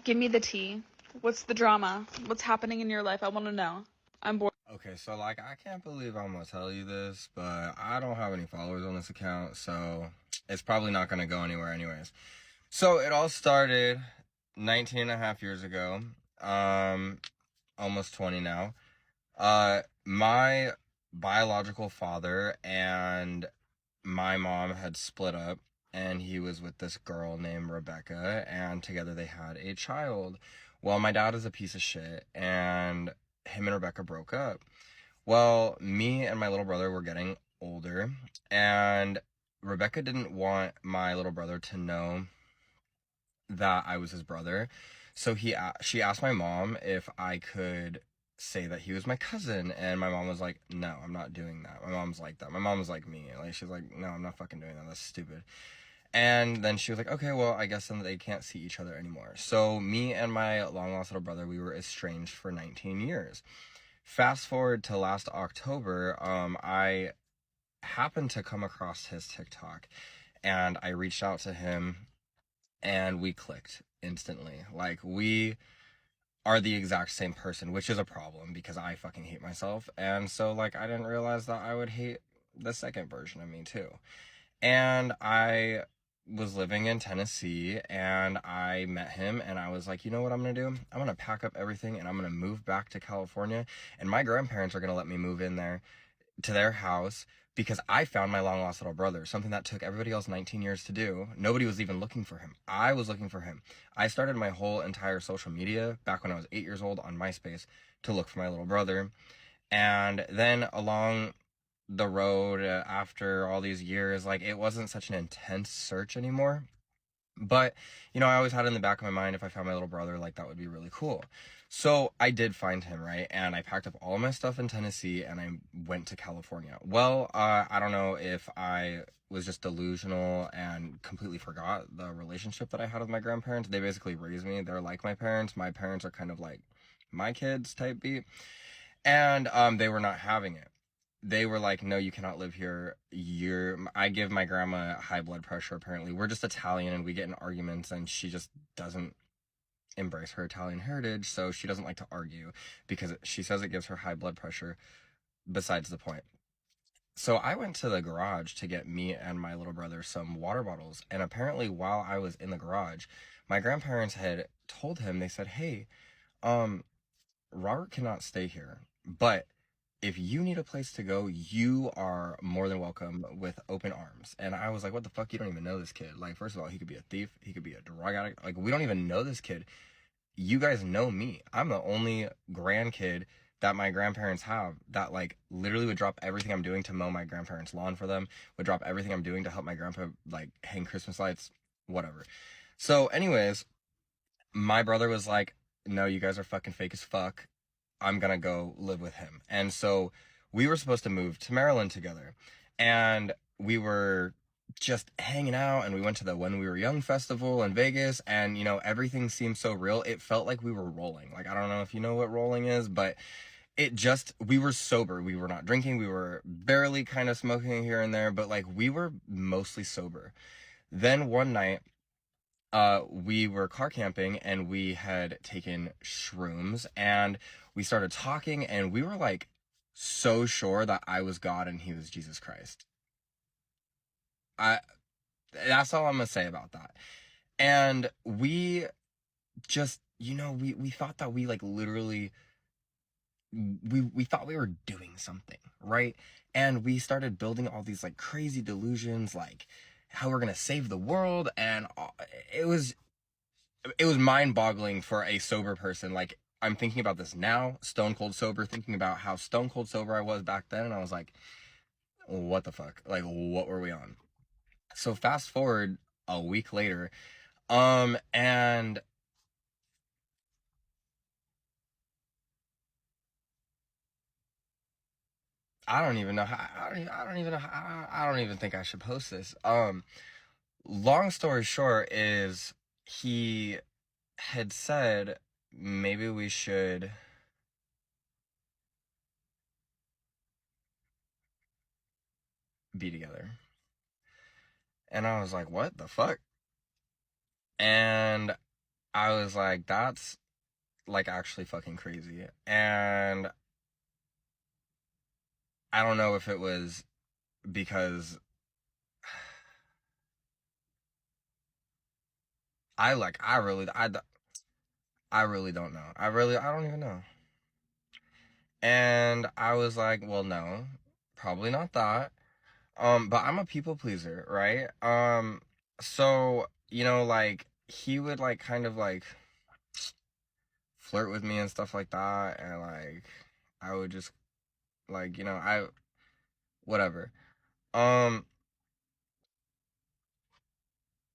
Give me the tea. What's the drama? What's happening in your life? I want to know. I'm bored. Okay, so like I can't believe I'm gonna tell you this, but I don't have any followers on this account, so it's probably not gonna go anywhere anyways. So it all started 19 and a half years ago. Um, almost 20 now. My biological father and my mom had split up, and he was with this girl named Rebecca, and together they had a child. Well, my dad is a piece of shit, and him and Rebecca broke up. Well, me and my little brother were getting older, and Rebecca didn't want my little brother to know that I was his brother. So she asked my mom if I could say that he was my cousin, and my mom was like, "No, I'm not doing that." My mom's like that. My mom was like me. Like she's like, "No, I'm not fucking doing that. That's stupid." And then she was like, "Okay, well, I guess then they can't see each other anymore." So me and my long lost little brother, we were estranged for 19 years. Fast forward to last October, I happened to come across his TikTok, and I reached out to him, and we clicked instantly. Like, we are the exact same person, which is a problem because I fucking hate myself. And so, like, I didn't realize that I would hate the second version of me too. And I was living in Tennessee, and I met him, and I was like, you know what I'm gonna do? I'm gonna pack up everything and I'm gonna move back to California, and my grandparents are gonna let me move in there to their house because I found my long lost little brother, something that took everybody else 19 years to do. Nobody was even looking for him. I was looking for him. I started my whole entire social media back when I was 8 years old on MySpace to look for my little brother. And then along the road, after all these years, like, it wasn't such an intense search anymore. But, I always had in the back of my mind, if I found my little brother, like, that would be really cool. So I did find him, right? And I packed up all my stuff in Tennessee and I went to California. Well, I don't know if I was just delusional and completely forgot the relationship that I had with my grandparents. They basically raised me. They're like my parents. My parents are kind of like my kids type beat. And they were not having it. They were like, "No, you cannot live here. I give my grandma high blood pressure, apparently. We're just Italian and we get in arguments, and she just doesn't embrace her Italian heritage, so she doesn't like to argue because she says it gives her high blood pressure, besides the point." So I went to the garage to get me and my little brother some water bottles, and apparently while I was in the garage, my grandparents had told him, they said, "Hey, um, Robert cannot stay here, but if you need a place to go, you are more than welcome with open arms." And I was like, "What the fuck? You don't even know this kid. Like, first of all, he could be a thief. He could be a drug addict. Like, we don't even know this kid. You guys know me. I'm the only grandkid that my grandparents have that, like, literally would drop everything I'm doing to mow my grandparents' lawn for them, would drop everything I'm doing to help my grandpa, like, hang Christmas lights, whatever." So, anyways, my brother was like, "No, you guys are fucking fake as fuck. I'm gonna go live with him." And so we were supposed to move to Maryland together. And we were just hanging out, and we went to the When We Were Young festival in Vegas, and everything seemed so real. It felt like we were rolling. Like, I don't know if you know what rolling is, but we were sober. We were not drinking. We were barely kind of smoking here and there, but like we were mostly sober. Then one night, we were car camping, and we had taken shrooms, and we started talking, and we were like so sure that I was God and he was Jesus Christ. I That's all I'm gonna say about that. And we just, we thought that we, like, literally, we thought we were doing something, right? And we started building all these like crazy delusions, like how we're gonna save the world, and it was it was mind-boggling for a sober person. Like, I'm thinking about this now, stone cold sober, thinking about how stone cold sober I was back then, and I was like, what the fuck? Like, what were we on? So fast forward a week later, and I don't even know how. I don't even know. I don't even think I should post this. Long story short is, he had said maybe we should be together, and I was like, what the fuck? And I was like, that's like actually fucking crazy. And I don't know if it was because I really don't know. I don't even know. And I was like, well, no, probably not that. But I'm a people pleaser, right? So, like he would like kind of like flirt with me and stuff like that, and like I would just like, whatever. Um,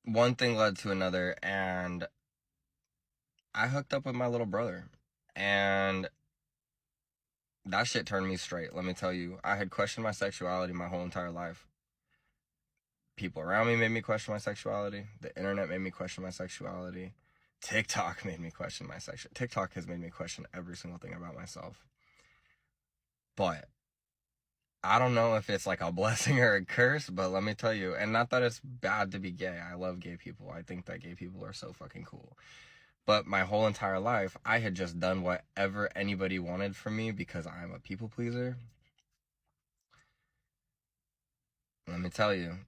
One thing led to another, and I hooked up with my little brother, and that shit turned me straight. Let me tell you, I had questioned my sexuality my whole entire life. People around me made me question my sexuality. The internet made me question my sexuality. TikTok made me question my sexuality. TikTok has made me question every single thing about myself. But I don't know if it's like a blessing or a curse, but let me tell you, and not that it's bad to be gay. I love gay people. I think that gay people are so fucking cool. But my whole entire life, I had just done whatever anybody wanted from me because I'm a people pleaser. Let me tell you,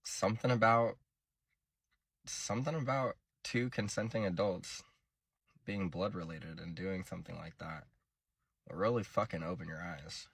something about something about two consenting adults being blood related and doing something like that will really fucking open your eyes.